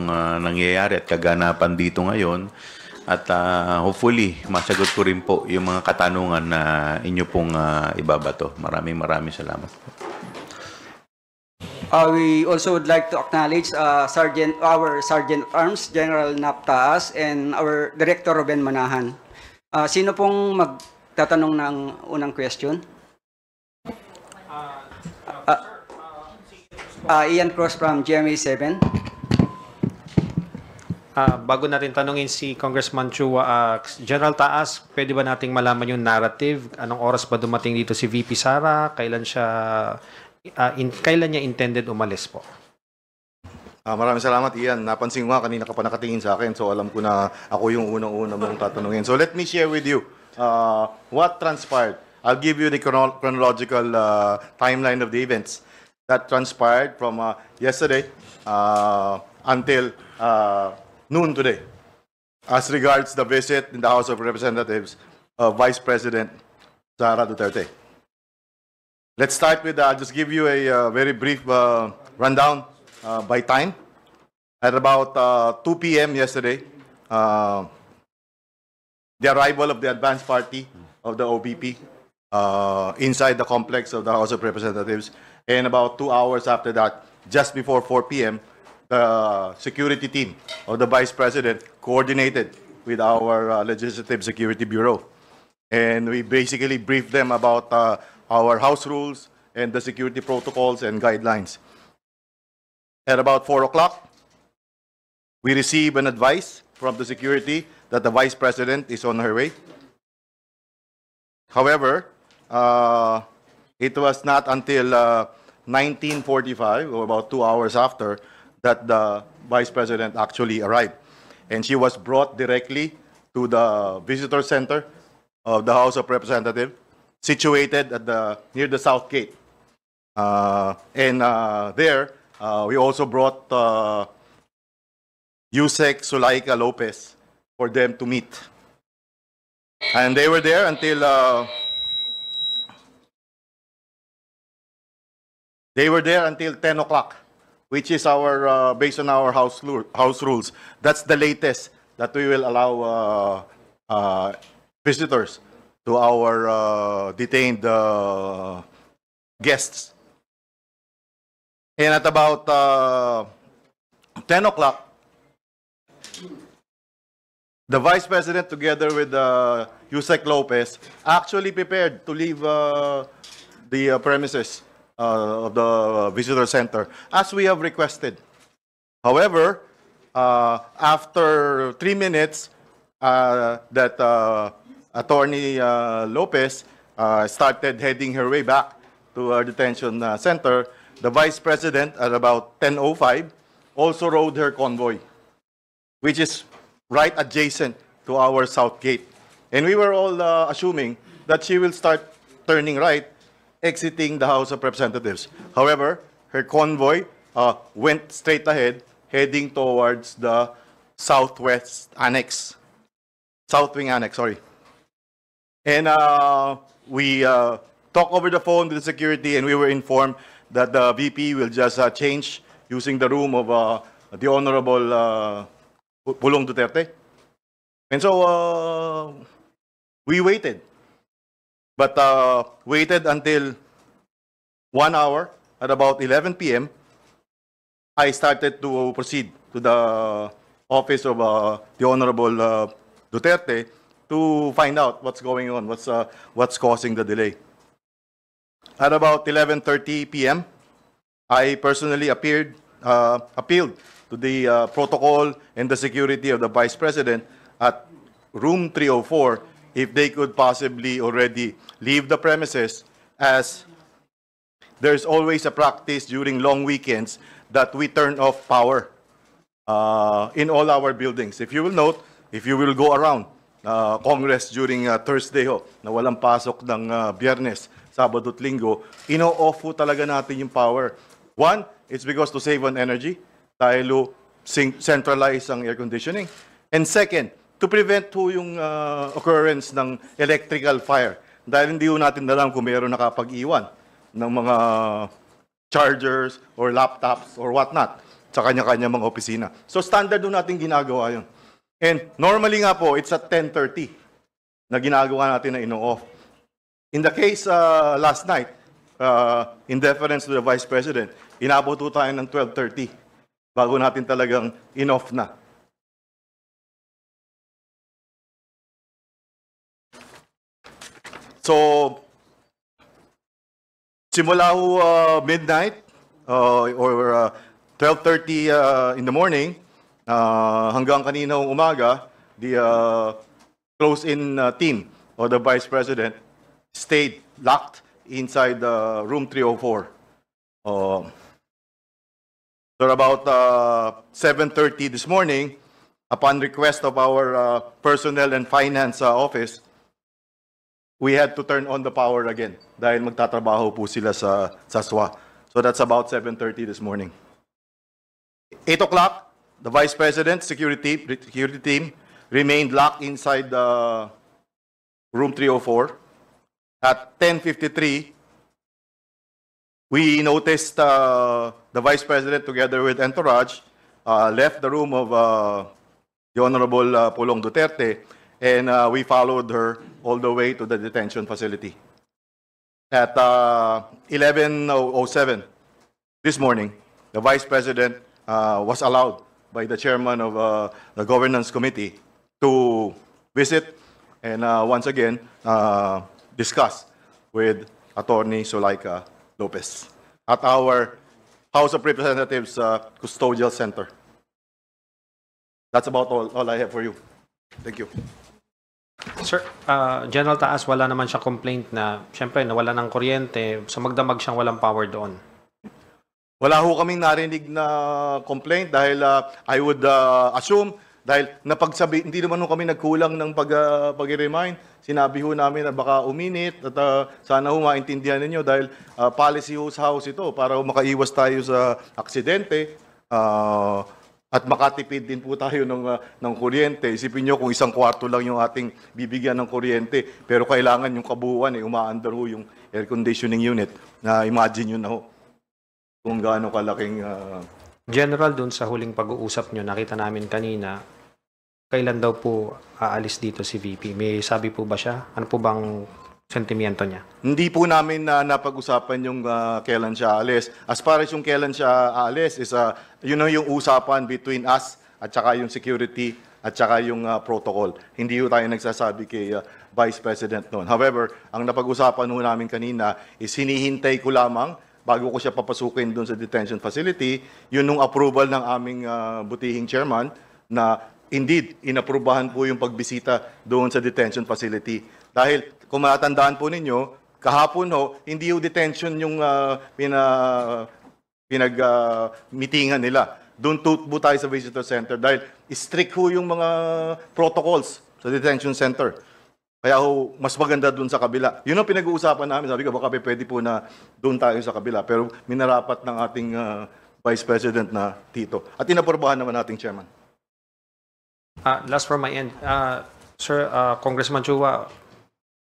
nangyayari at kaganapan dito ngayon. At hopefully, masagot ko rin po yung mga katanungan na inyo pong ibabato. Maraming salamat po. We also would like to acknowledge our Sergeant at Arms, General Naptaas, and our Director Ruben Manahan. Sino pong magtatanong ng unang question? Ian Cross from GMA 7. Bago natin tanungin si Congressman Chua, General Taas, pwede ba nating malaman yung narrative? Anong oras ba dumating dito si VP Sara? Kailan niya intended umalis po? Maraming salamat, Ian. Napansin ko nga, kanina ka pa nakatingin sa akin, so alam ko na ako yung unang-una mong tatanungin. So let me share with you what transpired. I'll give you the chronological timeline of the events that transpired from yesterday until noon today, as regards the visit in the House of Representatives of Vice President Sara Duterte. Let's start with, I'll just give you a very brief rundown by time. At about 2 p.m. yesterday, the arrival of the advance party of the OBP inside the complex of the House of Representatives, and about 2 hours after that, just before 4 p.m., the security team of the Vice President coordinated with our Legislative Security Bureau. And we basically briefed them about our House rules and the security protocols and guidelines. At about 4 o'clock, we received an advice from the security that the Vice President is on her way. However, it was not until 19:45, or about 2 hours after, that the Vice President actually arrived. And she was brought directly to the visitor center of the House of Representatives, situated at near the South Gate. There, we also brought Yusek Sulaika Lopez for them to meet. And they were there until 10 o'clock. Which is our, based on our house rules, that's the latest that we will allow visitors to our detained guests. And at about 10 o'clock, the Vice President, together with Yusek Lopez, actually prepared to leave the premises of the visitor center, as we have requested. However, after 3 minutes, that Attorney Lopez started heading her way back to our detention center, the Vice President, at about 10:05, also rode her convoy, which is right adjacent to our South Gate. And we were all assuming that she will start turning right, exiting the House of Representatives. However, her convoy went straight ahead, heading towards the Southwest Annex. South Wing Annex, sorry. And we talked over the phone with the security, and we were informed that the VP will just change using the room of the Honorable Pulong Duterte. And so we waited. But waited until 1 hour, at about 11 p.m., I started to proceed to the office of the Honorable Duterte to find out what's going on, what's causing the delay. At about 11:30 p.m., I personally appealed to the protocol and the security of the Vice President at room 304 if they could possibly already leave the premises, as there's always a practice during long weekends that we turn off power in all our buildings. If you will note, if you will go around Congress during Thursday na walang pasok ng Biyernes, Sabado at Linggo, ino-off po talaga natin yung power. One, it's because to save on energy, dahil centralize ang air conditioning. And second, to prevent po yung occurrence ng electrical fire. Dahil hindi po natin alam kung mayroon nakapag-iwan ng mga chargers or laptops or whatnot. sa kanya-kanya mga opisina. So standard doon natin ginagawa yun. And normally nga po, it's at 10:30 na ginagawa natin na ino-off. In the case last night, in deference to the Vice President, inabot po tayo ng 12:30 bago natin talagang in-off na. So, simula ho midnight or 12:30 in the morning hanggang kanina umaga, the close-in team or the Vice President stayed locked inside room 304. So about 7:30 this morning, upon request of our personnel and finance office, we had to turn on the power again dahil magtatrabaho po sila sa SWA. So that's about 7:30 this morning. 8 o'clock, the Vice President's security team remained locked inside room 304. At 10:53, we noticed the Vice President together with entourage left the room of the Honorable Pulong Duterte, and we followed her all the way to the detention facility. At 11:07 this morning, the Vice President was allowed by the chairman of the Governance Committee to visit and once again discuss with Attorney Zulaika Lopez at our House of Representatives Custodial Center. That's about all I have for you. Thank you. Sir, General Taas, wala naman siya complaint na, syempre, nawala ng kuryente, so magdamag siyang walang power doon. Wala ho kaming narinig na complaint dahil I would assume dahil hindi naman ho kami nagkulang ng pag-remind. Sinabi ho namin na baka uminit at sana ho maintindihan ninyo dahil policy ho sa house ito para makaiwas tayo sa aksidente at makatipid din po tayo ng kuryente. Isipin nyo kung isang kwarto lang yung ating bibigyan ng kuryente pero kailangan yung kabuuan umaandar ho yung air conditioning unit. Na imagine nyo na ho kung gaano kalaking... General, dun sa huling pag-uusap nyo, nakita namin kanina, kailan daw po aalis dito si VP? May sabi po ba siya? Ano po bang sentimiento niya? Hindi po namin napag-usapan yung kailan siya aalis. As far as yung kailan siya aalis, is yun yung usapan between us at saka yung security at saka yung protocol. Hindi po tayo nagsasabi kay Vice President noon. However, ang napag-usapan po namin kanina is hinihintay ko lamang bago ko siya papasukin doon sa detention facility, yun nung approval ng aming butihing chairman na indeed, inaprubahan po yung pagbisita doon sa detention facility. Dahil kung matandaan po ninyo, kahapon ho, hindi yung detention yung pinag-meetingan nila. Doon po tayo sa visitor center dahil strict ho yung mga protocols sa detention center. Kaya ho, mas maganda doon sa kabila. Yun ang pinag-uusapan namin. Sabi ko, baka pwede po na doon tayo sa kabila. Pero minarapat ng ating Vice President na Tito. At inaprubahan naman nating chairman. Last from my end. Sir, Congressman Chua,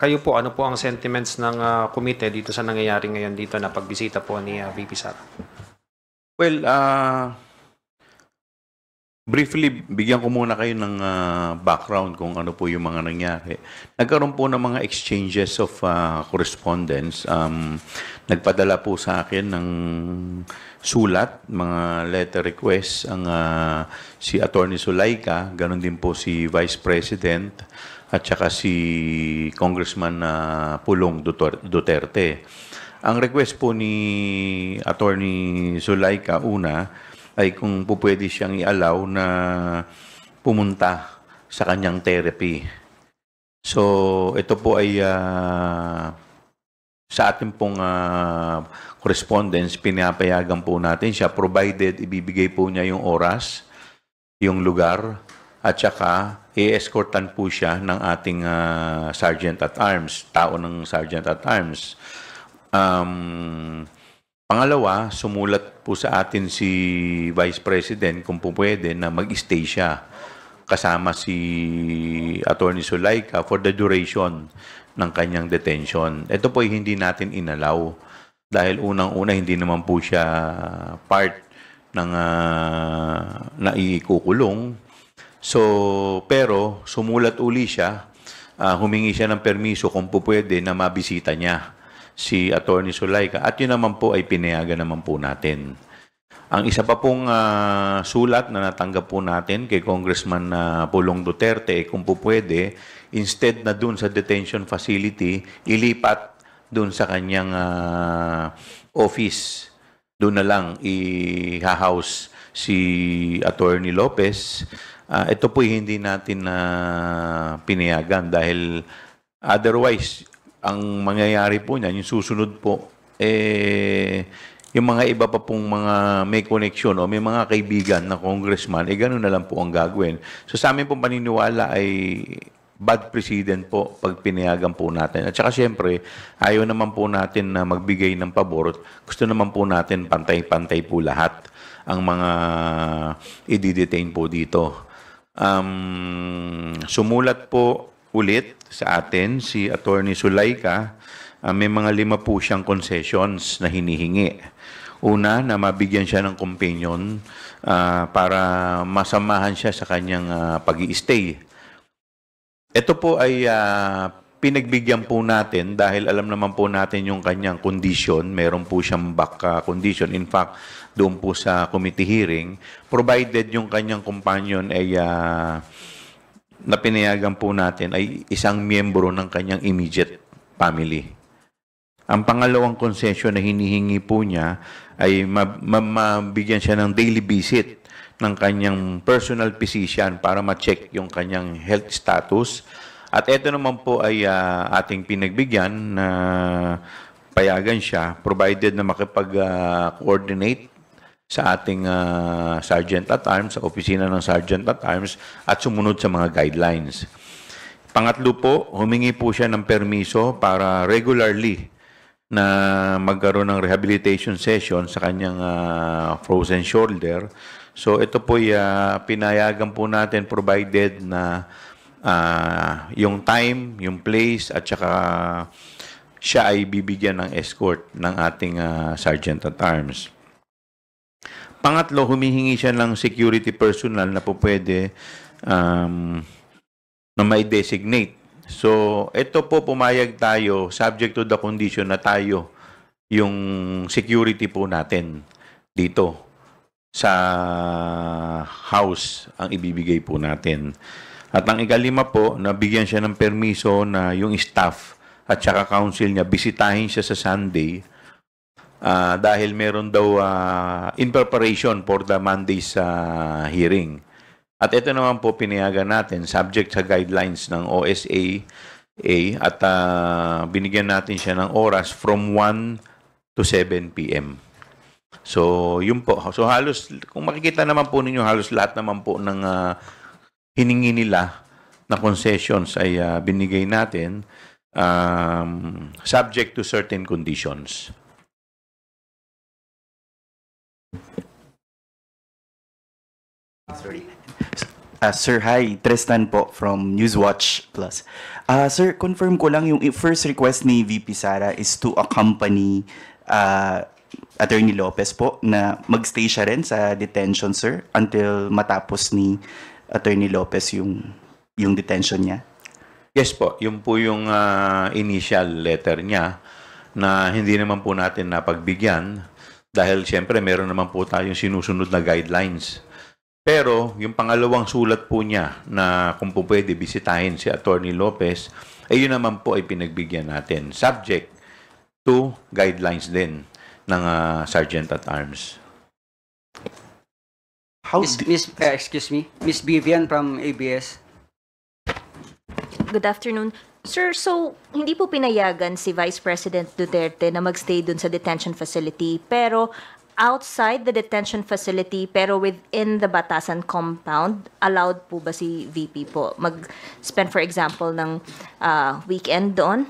kayo po, ano po ang sentiments ng komite dito sa nangyayari ngayon dito na pagbisita po ni VP Sara? Well, briefly, bigyan ko muna kayo ng background kung ano po yung mga nangyari. Nagkaroon po ng mga exchanges of correspondence. Nagpadala po sa akin ng sulat, mga letter requests, ang si Attorney Zulaika, ganun din po si Vice President, at saka si Congressman Pulong Duterte. Ang request po ni Attorney Zulaika, una, ay kung po pwede siyang i-allow na pumunta sa kanyang therapy. So, ito po ay sa ating pong correspondence, pinapayagan po natin siya provided ibibigay po niya yung oras, yung lugar, at saka i-escortan po siya ng ating Sergeant at Arms, tao ng Sergeant at Arms. Pangalawa, sumulat po sa atin si Vice President kung po pwede na mag-stay siya kasama si Attorney Zulaika for the duration ng kanyang detention. Ito po ay hindi natin inalaw dahil unang-una hindi naman po siya part ng naikukulong. So, pero sumulat uli siya, humingi siya ng permiso kung po pwede na mabisita niya si Attorney Zulaika at yun naman po ay pinayagan naman po natin. Ang isa pa pong sulat na natanggap po natin kay Congressman Pulong Duterte, kung po pwede, instead na dun sa detention facility, ilipat dun sa kanyang office. Doon na lang i-house si Attorney Lopez. Ito po hindi natin pinayagan dahil otherwise, ang mangyayari po niyan, yung susunod po, yung mga iba pa pong mga may connection o may mga kaibigan na congressman, gano'n na lang po ang gagawin. So sa amin pong paniniwala ay bad precedent po pag pinayagan po natin. At saka siyempre, ayaw naman po natin na magbigay ng pabor. Gusto naman po natin pantay-pantay po lahat ang mga i-detain po dito. Sumulat po ulit sa atin si Attorney Zulaika. May mga 5 po siyang concessions na hinihingi. Una, na mabigyan siya ng companion para masamahan siya sa kanyang pag-i-stay. Ito po ay pinagbigyan po natin dahil alam naman po natin yung kanyang condition. Meron po siyang back condition. In fact, doon po sa committee hearing, provided yung kanyang companion ay na pinayagan po natin ay isang miyembro ng kanyang immediate family. Ang pangalawang concession na hinihingi po niya ay mabigyan siya ng daily visit ng kanyang personal physician para ma-check yung kanyang health status. At ito naman po ay ating pinagbigyan na payagan siya provided na makipag-coordinate sa ating Sergeant at Arms, sa opisina ng Sergeant at Arms at sumunod sa mga guidelines. Pangatlo po, humingi po siya ng permiso para regularly na magkaroon ng rehabilitation session sa kanyang frozen shoulder. So ito po pinayagan po natin provided na yung time, yung place at saka siya ay bibigyan ng escort ng ating Sergeant at Arms. Pangatlo, humihingi siya ng security personnel na po pwede na may designate. So, ito po pumayag tayo subject to the condition na tayo yung security po natin dito sa house ang ibibigay po natin. At ang ikalima po, nabigyan siya ng permiso na yung staff at saka council niya bisitahin siya sa Sunday dahil meron daw in preparation for the Monday's hearing. At ito naman po pinayagan natin subject sa guidelines ng OSA at binigyan natin siya ng oras from 1 to 7 p.m. So, yun po. So, halos, kung makikita naman po ninyo, halos lahat naman po ng hiningi nila na concessions ay binigay natin subject to certain conditions. Sorry. Sir, hi. Tristan po from Newswatch Plus. Sir, confirm ko lang yung first request ni VP Sara is to accompany Attorney Lopez po na magstay siya rin sa detention, sir, until matapos ni Attorney Lopez yung detention niya. Yes po, yun po yung initial letter niya na hindi naman po natin napagbigyan dahil siyempre meron naman po tayong sinusunod na guidelines. Pero yung pangalawang sulat po niya na kung po pwede bisitahin si Attorney Lopez, ay yun naman po ay pinagbigyan natin subject to guidelines din ng Sergeant at Arms. Excuse me, Miss Vivian from ABS. Good afternoon. Sir, so hindi po pinayagan si Vice President Duterte na magstay dun sa detention facility, pero outside the detention facility, pero within the Batasan compound, allowed po ba si VP po mag-spend, for example, ng weekend doon?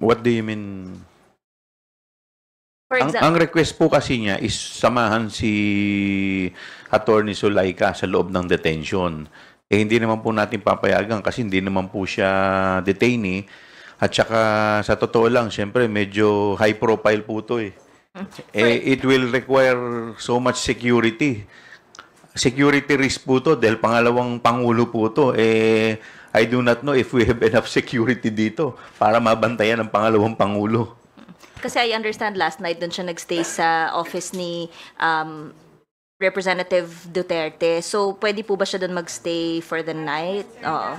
What do you mean? For Ang example, request po kasi niya is samahan si Attorney Zulaika sa loob ng detention. Hindi naman po natin papayagan kasi hindi naman po siya detainee. At saka sa totoo lang, siyempre medyo high profile po ito eh. it will require so much security. Security risk po to dahil pangalawang pangulo po to. I do not know if we have enough security dito para mabantayan ang pangalawang pangulo. Kasi I understand last night doon siya nagstay sa office ni Representative Duterte. So, pwede po ba siya doon magstay for the night? Oo.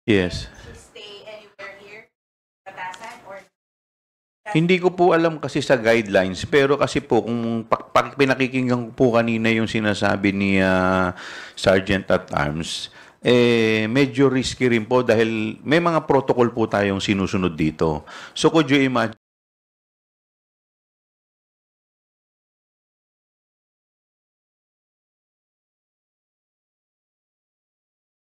Yes. Hindi ko po alam kasi sa guidelines, pero kasi po kung pinakikinggan ko po kanina yung sinasabi ni Sergeant at Arms, medyo risky rin po dahil may mga protocol po tayong sinusunod dito. So could you imagine